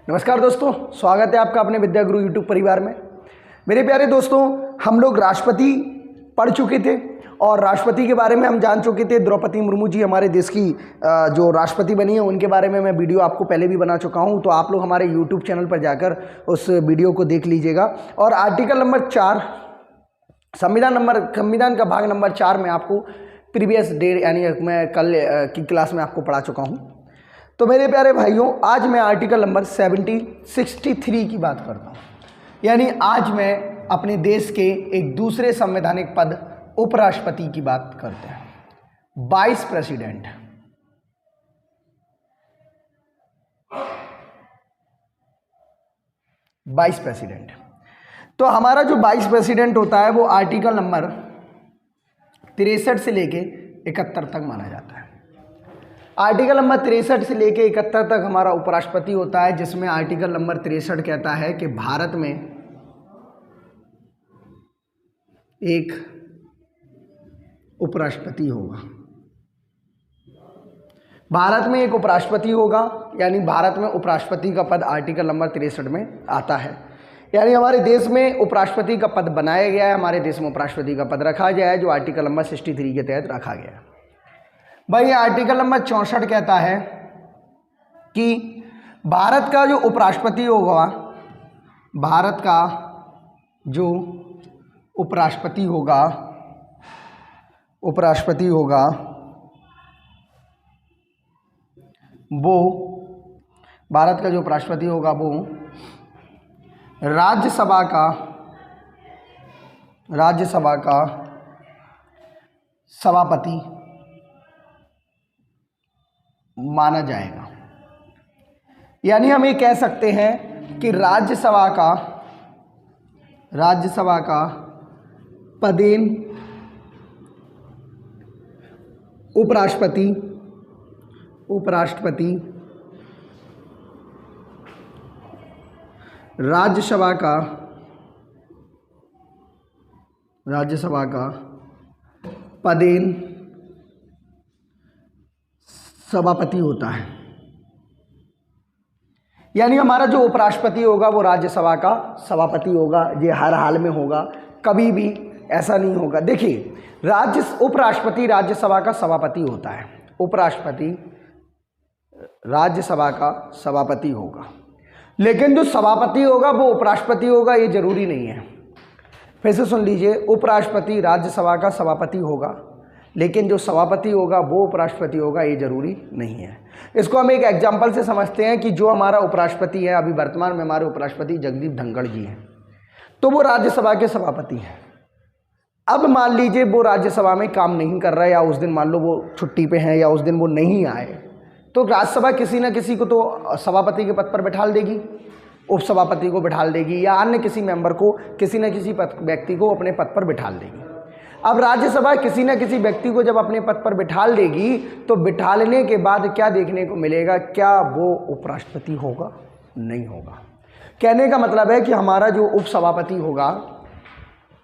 नमस्कार दोस्तों, स्वागत है आपका अपने विद्या गुरु यूट्यूब परिवार में। मेरे प्यारे दोस्तों, हम लोग राष्ट्रपति पढ़ चुके थे और राष्ट्रपति के बारे में हम जान चुके थे। द्रौपदी मुर्मू जी हमारे देश की जो राष्ट्रपति बनी है उनके बारे में मैं वीडियो आपको पहले भी बना चुका हूं, तो आप लोग हमारे यूट्यूब चैनल पर जाकर उस वीडियो को देख लीजिएगा। और आर्टिकल नंबर 4 संविधान का भाग नंबर 4 में आपको प्रीवियस डे यानी मैं कल की क्लास में आपको पढ़ा चुका हूँ। तो मेरे प्यारे भाइयों, आज मैं आर्टिकल नंबर 63 की बात करता हूँ। यानी आज मैं अपने देश के एक दूसरे संवैधानिक पद उपराष्ट्रपति की बात करते हैं। Vice president. वाइस प्रेसिडेंट, तो हमारा जो वाइस प्रेसिडेंट होता है वो आर्टिकल नंबर 63 से लेके 71 तक माना जाता है। आर्टिकल नंबर 63 से लेके 71 तक हमारा उपराष्ट्रपति होता है, जिसमें आर्टिकल नंबर 63 कहता है कि भारत में एक उपराष्ट्रपति होगा। भारत में एक उपराष्ट्रपति होगा, यानी भारत में उपराष्ट्रपति का पद आर्टिकल नंबर 63 में आता है। यानी हमारे देश में उपराष्ट्रपति का पद बनाया गया है, हमारे देश में उपराष्ट्रपति का पद रखा गया है, जो आर्टिकल नंबर 63 के तहत रखा गया है। भाई आर्टिकल नंबर 64 कहता है कि भारत का जो उपराष्ट्रपति होगा, भारत का जो उपराष्ट्रपति होगा वो भारत का जो उपराष्ट्रपति होगा वो राज्यसभा का सभापति माना जाएगा। यानी हम ये कह सकते हैं कि राज्यसभा का पदेन उपराष्ट्रपति राज्यसभा का पदेन सभापति होता है। यानी हमारा जो उपराष्ट्रपति होगा वो राज्यसभा का सभापति होगा। ये हर हाल में होगा, कभी भी ऐसा नहीं होगा। देखिए, उपराष्ट्रपति राज्यसभा का सभापति होता है, उपराष्ट्रपति राज्यसभा का सभापति होगा, लेकिन जो सभापति होगा वो उपराष्ट्रपति होगा, ये जरूरी नहीं है। फिर से सुन लीजिए, उपराष्ट्रपति राज्यसभा का सभापति होगा, लेकिन जो सभापति होगा वो उपराष्ट्रपति होगा, ये जरूरी नहीं है। इसको हम एक एग्जाम्पल से समझते हैं कि जो हमारा उपराष्ट्रपति है, अभी वर्तमान में हमारे उपराष्ट्रपति जगदीप धनखड़ जी हैं, तो वो राज्यसभा के सभापति हैं। अब मान लीजिए वो राज्यसभा में काम नहीं कर रहे, या उस दिन मान लो वो छुट्टी पे हैं, या उस दिन वो नहीं आए, तो राज्यसभा किसी न किसी को तो सभापति के पद पर बैठाल देगी, उपसभापति को बैठाल देगी, या अन्य किसी मेंबर को, किसी न किसी व्यक्ति को अपने पद पर बैठाल देगी। अब राज्यसभा किसी न किसी व्यक्ति को जब अपने पद पर बिठाल देगी, तो बिठालने के बाद क्या देखने को मिलेगा? क्या वो उपराष्ट्रपति होगा? नहीं होगा। कहने का मतलब है कि हमारा जो उपसभापति होगा,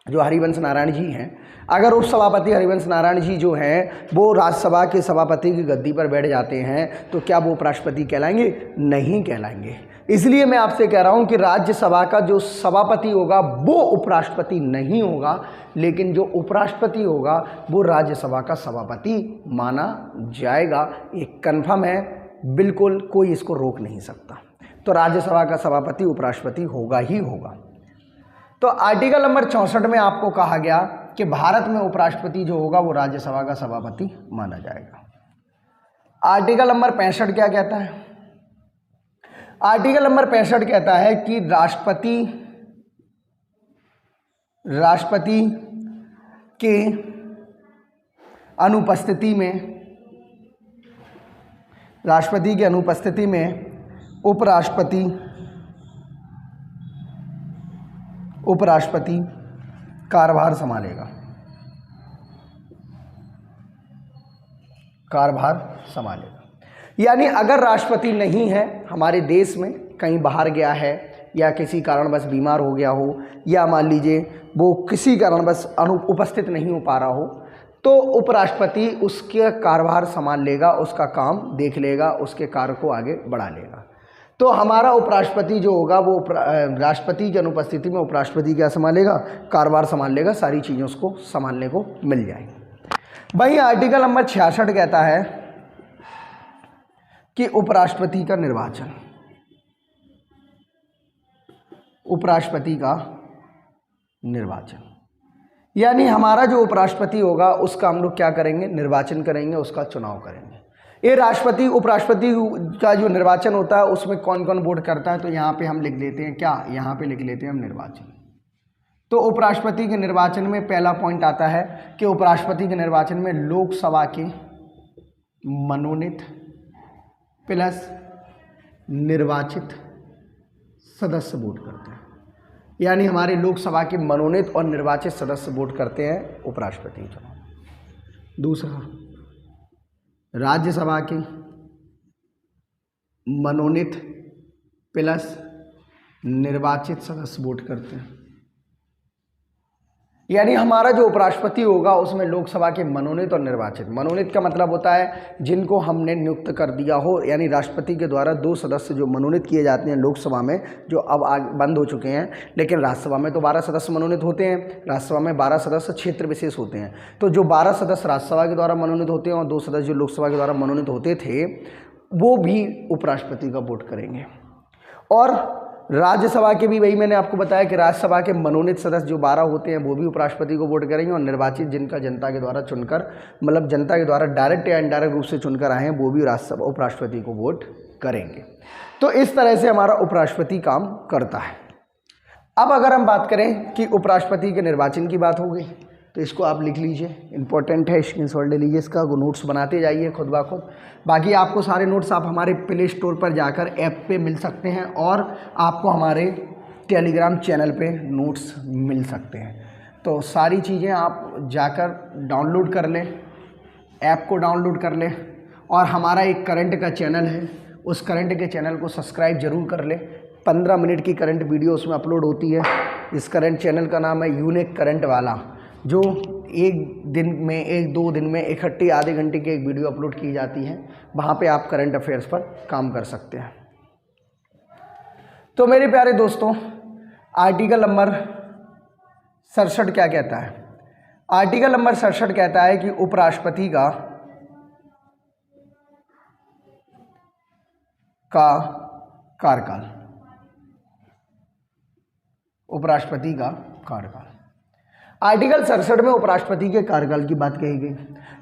जो हरिवंश नारायण जी हैं, अगर उपसभापति हरिवंश नारायण जी जो हैं वो राज्यसभा के सभापति की गद्दी पर बैठ जाते हैं, तो क्या वो उपराष्ट्रपति कहलाएंगे? नहीं कहलाएंगे। इसलिए मैं आपसे कह रहा हूं कि राज्यसभा का जो सभापति होगा वो उपराष्ट्रपति नहीं होगा, लेकिन जो उपराष्ट्रपति होगा वो राज्यसभा का सभापति माना जाएगा। ये कन्फर्म है, बिल्कुल कोई इसको रोक नहीं सकता। तो राज्यसभा का सभापति उपराष्ट्रपति होगा ही होगा। तो आर्टिकल नंबर 64 में आपको कहा गया कि भारत में उपराष्ट्रपति जो होगा वो राज्यसभा का सभापति माना जाएगा। आर्टिकल नंबर 65 क्या कहता है? आर्टिकल नंबर 65 कहता है कि राष्ट्रपति के अनुपस्थिति में उपराष्ट्रपति कार्यभार संभालेगा। यानी अगर राष्ट्रपति नहीं है हमारे देश में, कहीं बाहर गया है, या किसी कारणवश बीमार हो गया हो, या मान लीजिए वो किसी कारणवश उपस्थित नहीं हो पा रहा हो, तो उपराष्ट्रपति उसके कार्यभार संभाल लेगा, उसका काम देख लेगा, उसके कार्य को आगे बढ़ा लेगा। तो हमारा उपराष्ट्रपति जो होगा वो राष्ट्रपति की अनुपस्थिति में उपराष्ट्रपति क्या संभालेगा, कार्यभार संभाल लेगा, सारी चीज़ें उसको संभालने को मिल जाएंगी। वहीं आर्टिकल नंबर 66 कहता है कि उपराष्ट्रपति का निर्वाचन, उपराष्ट्रपति का निर्वाचन, यानी हमारा जो उपराष्ट्रपति होगा उसका हम लोग क्या करेंगे, निर्वाचन करेंगे, उसका चुनाव करेंगे। ये राष्ट्रपति उपराष्ट्रपति का जो निर्वाचन होता है उसमें कौन कौन वोट करता है, तो यहाँ पे हम लिख लेते हैं क्या, यहाँ पे लिख लेते हैं हम निर्वाचन। तो उपराष्ट्रपति के निर्वाचन में पहला पॉइंट आता है कि उपराष्ट्रपति के निर्वाचन में लोकसभा के मनोनीत प्लस निर्वाचित सदस्य वोट करते हैं, यानी हमारे लोकसभा के मनोनीत और निर्वाचित सदस्य वोट करते हैं उपराष्ट्रपति चुनाव। दूसरा, राज्यसभा के मनोनीत प्लस निर्वाचित सदस्य वोट करते हैं, यानी हमारा जो उपराष्ट्रपति होगा उसमें लोकसभा के मनोनीत और निर्वाचित, मनोनीत का मतलब होता है जिनको हमने नियुक्त कर दिया हो, यानी राष्ट्रपति के द्वारा 2 सदस्य जो मनोनीत किए जाते हैं लोकसभा में, जो अब बंद हो चुके हैं, लेकिन राज्यसभा में तो 12 सदस्य मनोनीत होते हैं, राज्यसभा में 12 सदस्य क्षेत्र विशेष होते हैं। तो जो 12 सदस्य राज्यसभा के द्वारा मनोनीत होते हैं और 2 सदस्य जो लोकसभा के द्वारा मनोनीत होते थे वो भी उपराष्ट्रपति का वोट करेंगे। और राज्यसभा के भी वही मैंने आपको बताया कि राज्यसभा के मनोनीत सदस्य जो 12 होते हैं वो भी उपराष्ट्रपति को वोट करेंगे, और निर्वाचित जिनका जनता के द्वारा चुनकर, मतलब जनता के द्वारा डायरेक्ट या इनडायरेक्ट रूप से चुनकर आए हैं, वो भी राज्यसभा उपराष्ट्रपति को वोट करेंगे। तो इस तरह से हमारा उपराष्ट्रपति काम करता है। अब अगर हम बात करें कि उपराष्ट्रपति के निर्वाचन की बात हो गई, तो इसको आप लिख लीजिए, इंपॉर्टेंट है, स्क्रीनशॉट ले लीजिए इसका, नोट्स बनाते जाइए खुद ब खुद। बाकी आपको सारे नोट्स आप हमारे प्ले स्टोर पर जाकर ऐप पे मिल सकते हैं, और आपको हमारे टेलीग्राम चैनल पे नोट्स मिल सकते हैं। तो सारी चीज़ें आप जाकर डाउनलोड कर लें, ऐप को डाउनलोड कर लें, और हमारा एक करंट का चैनल है, उस करंट के चैनल को सब्सक्राइब जरूर कर लें। 15 मिनट की करंट वीडियो उसमें अपलोड होती है। इस करंट चैनल का नाम है यूनिक करंट वाला, जो एक दिन में, 1-2 दिन में इकट्ठी आधे घंटे की एक वीडियो अपलोड की जाती है। वहाँ पे आप करंट अफेयर्स पर काम कर सकते हैं। तो मेरे प्यारे दोस्तों, आर्टिकल नंबर 67 क्या कहता है? आर्टिकल नंबर 67 कहता है कि उपराष्ट्रपति का कार्यकाल, उपराष्ट्रपति का कार्यकाल। आर्टिकल 67 में उपराष्ट्रपति के कार्यकाल की बात कही गई,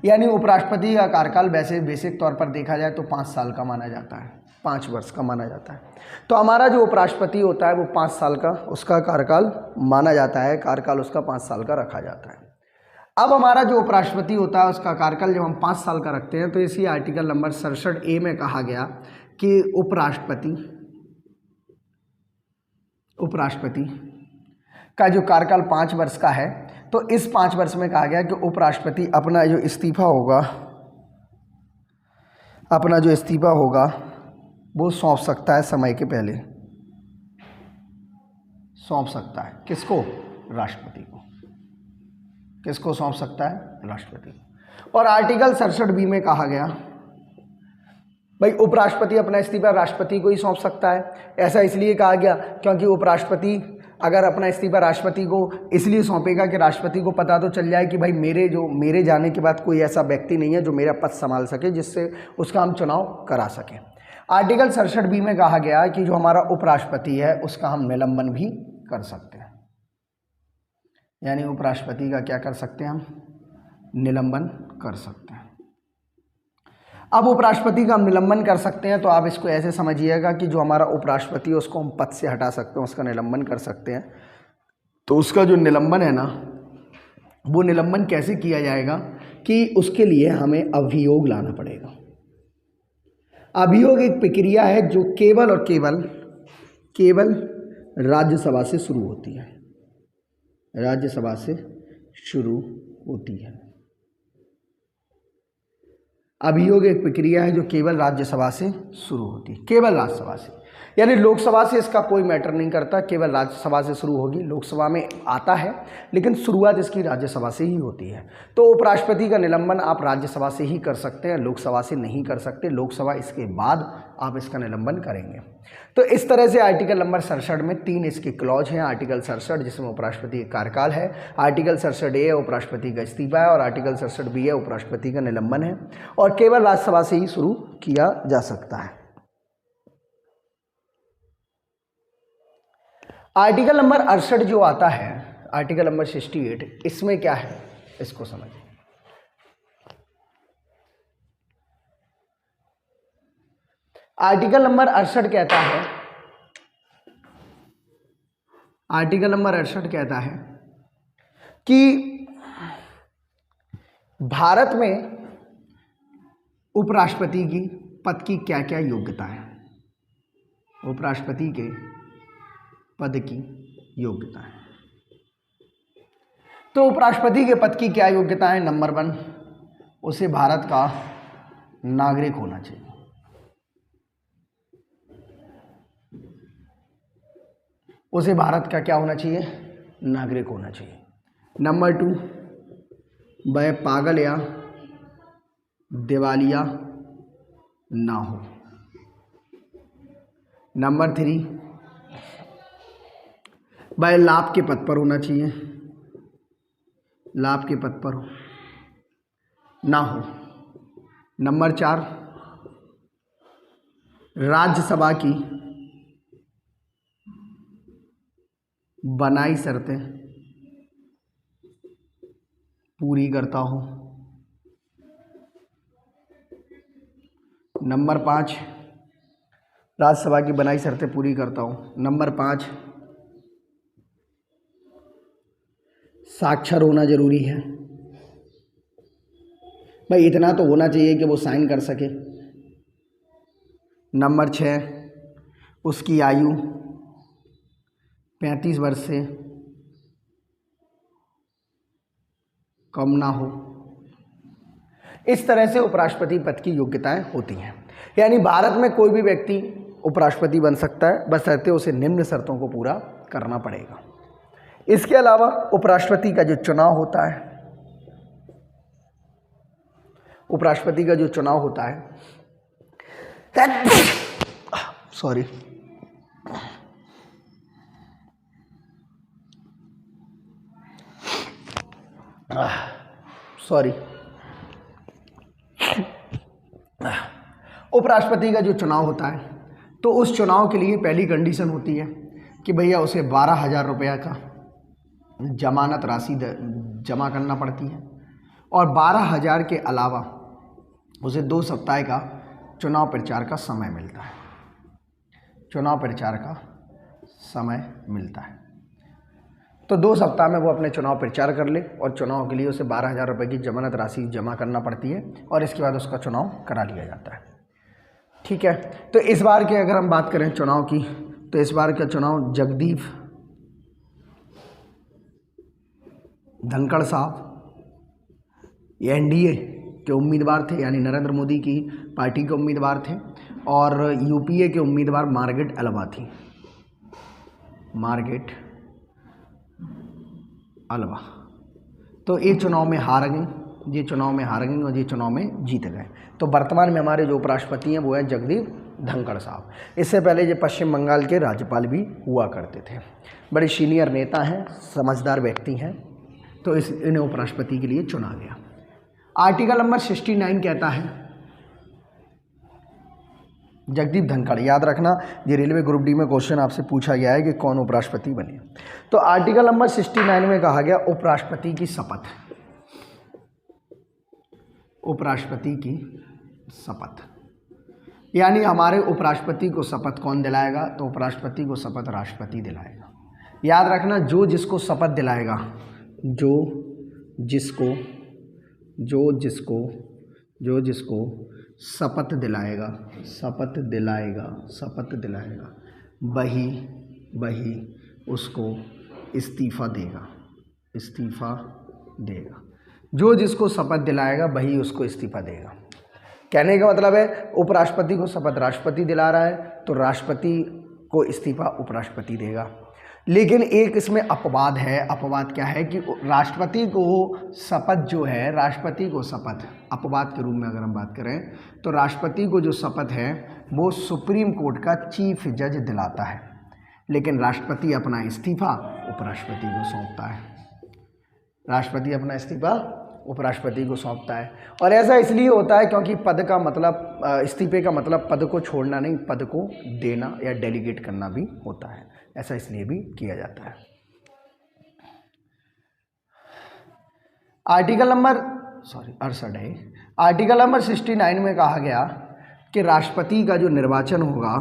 यानी उपराष्ट्रपति का कार्यकाल वैसे बेसिक तौर पर देखा जाए तो 5 साल का माना जाता है, 5 वर्ष का माना जाता है। तो हमारा जो उपराष्ट्रपति होता है वो 5 साल का उसका कार्यकाल माना जाता है, कार्यकाल उसका 5 साल का रखा जाता है। अब हमारा जो उपराष्ट्रपति होता है उसका कार्यकाल जब हम 5 साल का रखते हैं, तो इसी आर्टिकल नंबर 67A में कहा गया कि उपराष्ट्रपति का जो कार्यकाल 5 वर्ष का है, तो इस 5 वर्ष में कहा गया कि उपराष्ट्रपति अपना जो इस्तीफा होगा वो सौंप सकता है, समय के पहले सौंप सकता है। किसको? राष्ट्रपति को। किसको सौंप सकता है? राष्ट्रपति को। और आर्टिकल 67B में कहा गया भाई उपराष्ट्रपति अपना इस्तीफा राष्ट्रपति को ही सौंप सकता है। ऐसा इसलिए कहा गया क्योंकि उपराष्ट्रपति अगर अपना इस्तीफा राष्ट्रपति को इसलिए सौंपेगा कि राष्ट्रपति को पता तो चल जाए कि भाई मेरे जाने के बाद कोई ऐसा व्यक्ति नहीं है जो मेरा पद संभाल सके, जिससे उसका हम चुनाव करा सकें। आर्टिकल 67B में कहा गया कि जो हमारा उपराष्ट्रपति है उसका हम निलंबन भी कर सकते हैं, यानी उपराष्ट्रपति का क्या कर सकते हैं? हम निलंबन कर सकते हैं। अब उपराष्ट्रपति का हम निलंबन कर सकते हैं, तो आप इसको ऐसे समझिएगा कि जो हमारा उपराष्ट्रपति है उसको हम पद से हटा सकते हैं, उसका निलंबन कर सकते हैं। तो उसका जो निलंबन है ना, वो निलंबन कैसे किया जाएगा कि उसके लिए हमें अभियोग लाना पड़ेगा। अभियोग एक प्रक्रिया है जो केवल और केवल राज्यसभा से शुरू होती है, राज्यसभा से शुरू होती है। अभियोग एक प्रक्रिया है जो केवल राज्यसभा से शुरू होती है, केवल राज्यसभा से, यानी लोकसभा से इसका कोई मैटर नहीं करता, केवल राज्यसभा से शुरू होगी। लोकसभा में आता है लेकिन शुरुआत इसकी राज्यसभा से ही होती है। तो उपराष्ट्रपति का निलंबन आप राज्यसभा से ही कर सकते हैं, लोकसभा से नहीं कर सकते। लोकसभा इसके बाद आप इसका निलंबन करेंगे। तो इस तरह से आर्टिकल नंबर 67 में 3 इसके क्लॉज हैं। आर्टिकल 67 जिसमें उपराष्ट्रपति का कार्यकाल है, आर्टिकल 67 ए उपराष्ट्रपति का इस्तीफा है, और आर्टिकल 67 बी है उपराष्ट्रपति का निलंबन है, और केवल राज्यसभा से ही शुरू किया जा सकता है। आर्टिकल नंबर 68 जो आता है, आर्टिकल नंबर 68, इसमें क्या है इसको समझिए। आर्टिकल नंबर 68 कहता है, आर्टिकल नंबर 68 कहता है कि भारत में उपराष्ट्रपति की पद की क्या क्या योग्यता है। उपराष्ट्रपति के पद की योग्यता है। तो उपराष्ट्रपति के पद की क्या योग्यता है? नंबर 1, उसे भारत का नागरिक होना चाहिए। उसे भारत का क्या होना चाहिए? नागरिक होना चाहिए। नंबर 2, वह पागल या दिवालिया ना हो। नंबर 3, वह लाभ के पद पर होना चाहिए, लाभ के पद पर ना हो। नंबर 4, राज्यसभा की बनाई शर्तें पूरी करता हो। नंबर 5, राज्यसभा की बनाई शर्तें पूरी करता हो। नंबर 5, साक्षर होना जरूरी है। भाई इतना तो होना चाहिए कि वो साइन कर सके। नंबर 6, उसकी आयु 35 वर्ष से कम ना हो। इस तरह से उपराष्ट्रपति पद की योग्यताएं होती हैं। यानी भारत में कोई भी व्यक्ति उपराष्ट्रपति बन सकता है, बशर्ते उसे निम्न शर्तों को पूरा करना पड़ेगा। इसके अलावा उपराष्ट्रपति का जो चुनाव होता है, उपराष्ट्रपति का जो चुनाव होता है, सॉरी, उपराष्ट्रपति का जो चुनाव होता है, तो उस चुनाव के लिए पहली कंडीशन होती है कि भैया उसे 12,000 रुपया का जमानत राशि जमा करना पड़ती है, और 12,000 के अलावा उसे 2 सप्ताह का चुनाव प्रचार का समय मिलता है। चुनाव प्रचार का समय मिलता है, तो 2 सप्ताह में वो अपने चुनाव प्रचार कर ले, और चुनाव के लिए उसे 12,000 रुपये की जमानत राशि जमा करना पड़ती है, और इसके बाद उसका चुनाव करा लिया जाता है। ठीक है, तो इस बार की अगर हम बात करें चुनाव की, तो इस बार का चुनाव जगदीप धनखड़ साहब एनडीए के उम्मीदवार थे, यानी नरेंद्र मोदी की पार्टी के उम्मीदवार थे, और यूपीए के उम्मीदवार मार्गरेट अलवा थी, मार्गरेट अलवा। तो ये चुनाव में हार गई, ये चुनाव में हार गई और ये चुनाव में जीत गए। तो वर्तमान में हमारे जो उपराष्ट्रपति हैं वो हैं जगदीप धनखड़ साहब। इससे पहले ये पश्चिम बंगाल के राज्यपाल भी हुआ करते थे। बड़े सीनियर नेता हैं, समझदार व्यक्ति हैं, तो इन्हें उपराष्ट्रपति के लिए चुना गया। आर्टिकल नंबर 69 कहता है, जगदीप धनखड़, याद रखना ये रेलवे ग्रुप डी में क्वेश्चन आपसे पूछा गया है कि कौन उपराष्ट्रपति बने। तो आर्टिकल नंबर 69 में कहा गया उपराष्ट्रपति की शपथ, उपराष्ट्रपति की शपथ, यानी हमारे उपराष्ट्रपति को शपथ कौन दिलाएगा? तो उपराष्ट्रपति को शपथ राष्ट्रपति दिलाएगा। याद रखना, जो जिसको शपथ दिलाएगा, जो जिसको शपथ दिलाएगा, वही उसको इस्तीफा देगा। जो जिसको शपथ दिलाएगा वही उसको इस्तीफा देगा। कहने का मतलब है उपराष्ट्रपति को शपथ राष्ट्रपति दिला रहा है, तो राष्ट्रपति को इस्तीफा उपराष्ट्रपति देगा। लेकिन एक इसमें अपवाद है। अपवाद क्या है कि राष्ट्रपति को शपथ जो है, राष्ट्रपति को शपथ, अपवाद के रूप में अगर हम बात करें तो राष्ट्रपति को जो शपथ है वो सुप्रीम कोर्ट का चीफ जज दिलाता है, लेकिन राष्ट्रपति अपना इस्तीफा उपराष्ट्रपति को सौंपता है। राष्ट्रपति अपना इस्तीफा उपराष्ट्रपति को सौंपता है। और ऐसा इसलिए होता है क्योंकि पद का मतलब, इस्तीफे का मतलब पद को छोड़ना नहीं, पद को देना या डेलीगेट करना भी होता है। ऐसा इसलिए भी किया जाता है। आर्टिकल नंबर 68 है। आर्टिकल नंबर 69 में कहा गया कि राष्ट्रपति का जो निर्वाचन होगा,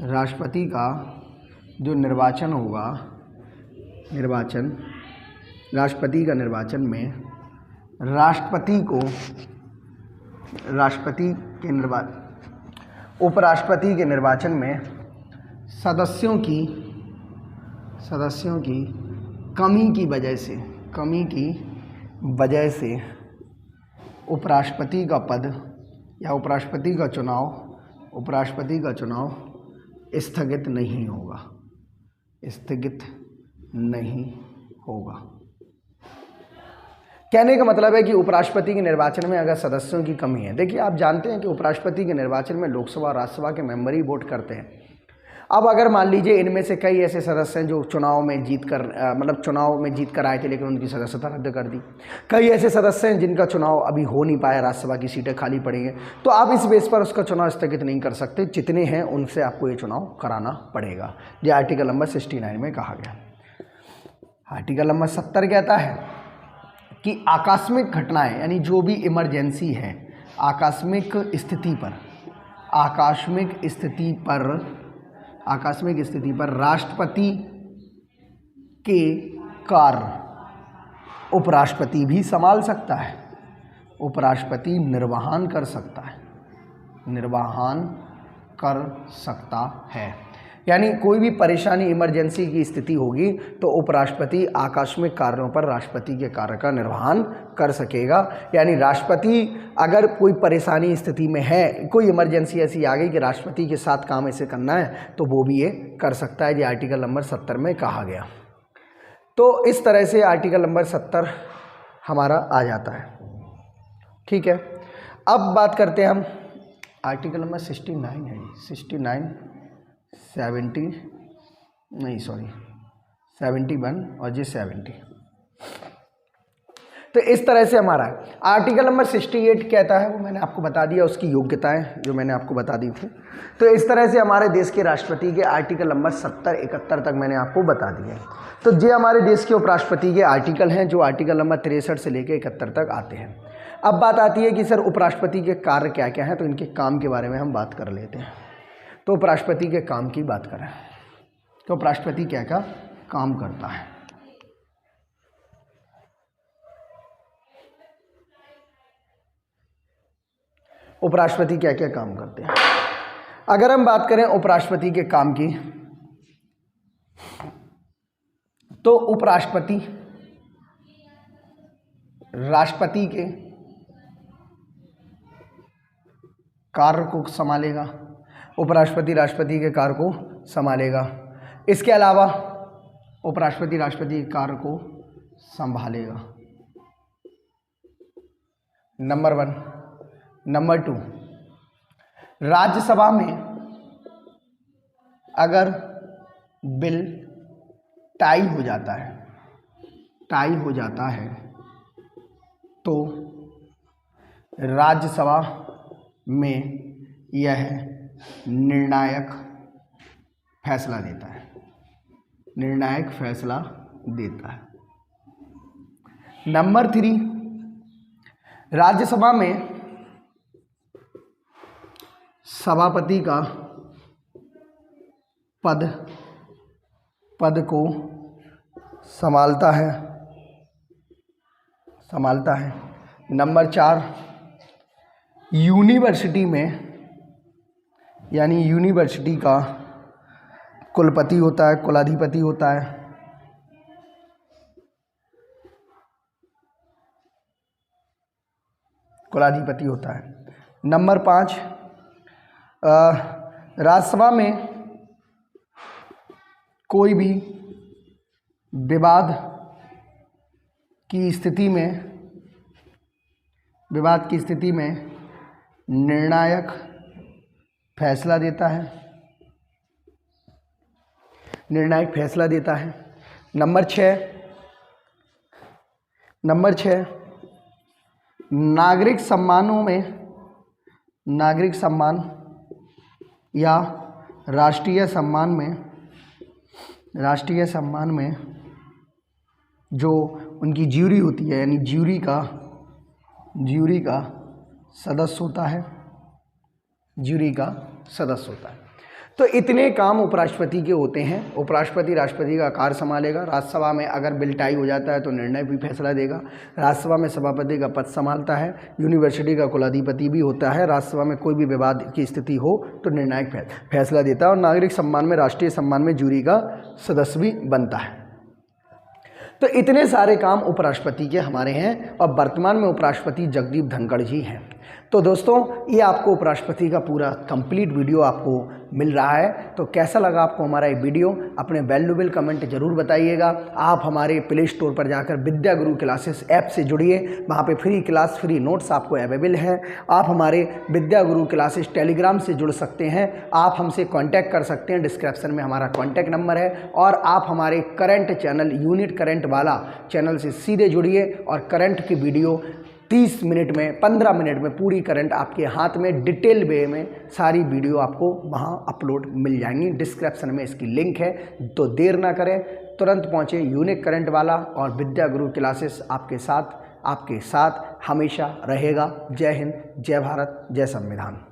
राष्ट्रपति का जो निर्वाचन होगा, राष्ट्रपति का निर्वाचन में उपराष्ट्रपति के निर्वाचन में सदस्यों की कमी की वजह से उपराष्ट्रपति का पद या उपराष्ट्रपति का चुनाव स्थगित नहीं होगा। कहने का मतलब है कि उपराष्ट्रपति के निर्वाचन में अगर सदस्यों की कमी है, देखिए आप जानते हैं कि उपराष्ट्रपति के निर्वाचन में लोकसभा और राज्यसभा के मेंबर ही वोट करते हैं। अब अगर मान लीजिए इनमें से कई ऐसे सदस्य हैं जो चुनाव में जीत कर आए थे लेकिन उनकी सदस्यता रद्द कर दी, कई ऐसे सदस्य हैं जिनका चुनाव अभी हो नहीं पाया, राज्यसभा की सीटें खाली पड़ी हैं, तो आप इस बेस पर उसका चुनाव स्थगित नहीं कर सकते। जितने हैं उनसे आपको ये चुनाव कराना पड़ेगा। ये आर्टिकल नंबर 69 में कहा गया। आर्टिकल नंबर 70 कहता है कि आकस्मिक घटनाएं, यानी जो भी इमरजेंसी है, आकस्मिक स्थिति पर राष्ट्रपति के कार्य उपराष्ट्रपति भी संभाल सकता है, उपराष्ट्रपति निर्वहन कर सकता है। यानी कोई भी परेशानी, इमरजेंसी की स्थिति होगी तो उपराष्ट्रपति आकस्मिक कार्यों पर राष्ट्रपति के कार्य का निर्वहन कर सकेगा। यानी राष्ट्रपति अगर कोई परेशानी स्थिति में है, कोई इमरजेंसी ऐसी आ गई कि राष्ट्रपति के साथ काम ऐसे करना है, तो वो भी ये कर सकता है। ये आर्टिकल नंबर 70 में कहा गया। तो इस तरह से आर्टिकल नंबर 70 हमारा आ जाता है। ठीक है, अब बात करते हैं हम आर्टिकल नंबर 69 है, 71 और जी 70। तो इस तरह से हमारा है। आर्टिकल नंबर 68 कहता है, वो मैंने आपको बता दिया, उसकी योग्यताएं जो मैंने आपको बता दी थी। तो इस तरह से हमारे देश के राष्ट्रपति के आर्टिकल नंबर 70, 71 तक मैंने आपको बता दिए। तो ये हमारे देश के उपराष्ट्रपति के आर्टिकल हैं जो आर्टिकल नंबर 63 से लेकर 71 तक आते हैं। अब बात आती है कि सर उपराष्ट्रपति के कार्य क्या क्या हैं, तो इनके काम के बारे में हम बात कर लेते हैं। तो उपराष्ट्रपति के काम की बात करें तो उपराष्ट्रपति क्या क्या काम करता है। उपराष्ट्रपति क्या क्या काम करते हैं, अगर हम बात करें उपराष्ट्रपति के काम की, तो उपराष्ट्रपति राष्ट्रपति के कार्य को संभालेगा, उपराष्ट्रपति राष्ट्रपति के कार्य को संभालेगा। इसके अलावा उपराष्ट्रपति राष्ट्रपति के कार्य को संभालेगा, नंबर 1। नंबर 2, राज्यसभा में अगर बिल टाई हो जाता है तो राज्यसभा में यह निर्णायक फैसला देता है। नंबर 3, राज्यसभा में सभापति का पद को संभालता है। नंबर 4, यूनिवर्सिटी में, यानी यूनिवर्सिटी का कुलपति होता है, कुलाधिपति होता है। नंबर 5, राज्यसभा में कोई भी विवाद की स्थिति में निर्णायक फैसला देता है। नंबर 6 नागरिक सम्मान या राष्ट्रीय सम्मान में जो उनकी ज्यूरी होती है, यानी ज्यूरी का सदस्य होता है। तो इतने काम उपराष्ट्रपति के होते हैं। उपराष्ट्रपति राष्ट्रपति का कार्य संभालेगा। राज्यसभा में अगर बिल टाई हो जाता है तो निर्णय भी फैसला देगा। राज्यसभा में सभापति का पद संभालता है। यूनिवर्सिटी का कुलाधिपति भी होता है। राज्यसभा में कोई भी विवाद की स्थिति हो तो निर्णायक फैसला देता है। और नागरिक सम्मान में, राष्ट्रीय सम्मान में ज्यूरी का सदस्य भी बनता है। तो इतने सारे काम उपराष्ट्रपति के हमारे हैं और वर्तमान में उपराष्ट्रपति जगदीप धनखड़ जी हैं। तो दोस्तों, ये आपको उपराष्ट्रपति का पूरा कंप्लीट वीडियो आपको मिल रहा है। तो कैसा लगा आपको हमारा ये वीडियो, अपने वैल्यूएबल कमेंट जरूर बताइएगा। आप हमारे प्ले स्टोर पर जाकर विद्या गुरु क्लासेस ऐप से जुड़िए, वहाँ पे फ्री क्लास, फ्री नोट्स आपको अवेलेबल है। आप हमारे विद्या गुरु क्लासेस टेलीग्राम से जुड़ सकते हैं। आप हमसे कांटेक्ट कर सकते हैं, डिस्क्रिप्शन में हमारा कांटेक्ट नंबर है। और आप हमारे करंट चैनल यूनिट करंट वाला चैनल से सीधे जुड़िए और करंट की वीडियो 30 मिनट में, 15 मिनट में पूरी करंट आपके हाथ में डिटेल वे में सारी वीडियो आपको वहां अपलोड मिल जाएंगी। डिस्क्रिप्शन में इसकी लिंक है। तो देर ना करें, तुरंत पहुंचे। यूनिक करंट वाला और विद्या गुरु क्लासेस आपके साथ हमेशा रहेगा। जय हिंद, जय भारत, जय संविधान।